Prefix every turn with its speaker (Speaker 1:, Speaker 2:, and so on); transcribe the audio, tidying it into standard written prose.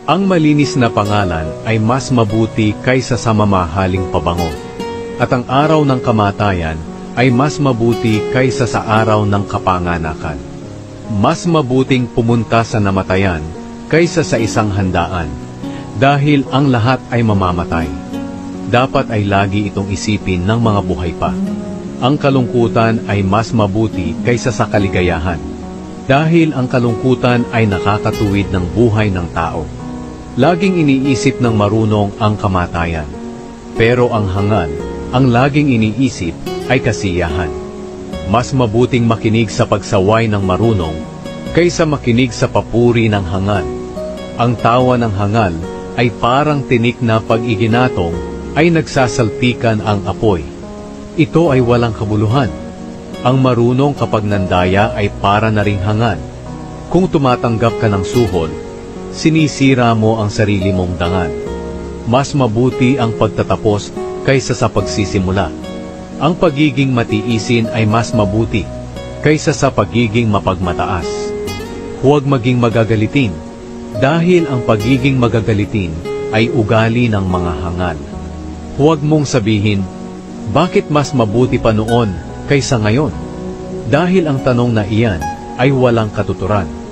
Speaker 1: Ang malinis na pangalan ay mas mabuti kaysa sa mamahaling pabango. At ang araw ng kamatayan ay mas mabuti kaysa sa araw ng kapanganakan. Mas mabuting pumunta sa namatayan kaysa sa isang handaan, dahil ang lahat ay mamamatay. Dapat ay lagi itong isipin ng mga buhay pa. Ang kalungkutan ay mas mabuti kaysa sa kaligayahan, dahil ang kalungkutan ay nakakatuwid ng buhay ng tao. Laging iniisip ng marunong ang kamatayan, pero ang hangal, ang laging iniisip ay kasiyahan. Mas mabuting makinig sa pagsaway ng marunong kaysa makinig sa papuri ng hangal. Ang tawa ng hangal ay parang tinik na pag iginatong ay nagsasalpikan ang apoy. Ito ay walang kabuluhan. Ang marunong kapag nandaya ay para na ring hangal. Kung tumatanggap ka ng suhol, sinisira mo ang sarili mong dangal. Mas mabuti ang pagtatapos kaysa sa pagsisimula. Ang pagiging matiisin ay mas mabuti kaysa sa pagiging mapagmataas. Huwag maging magagalitin, dahil ang pagiging magagalitin ay ugali ng mga hangal. Huwag mong sabihin, bakit mas mabuti pa noon kaysa ngayon? Dahil ang tanong na iyan ay walang katuturan.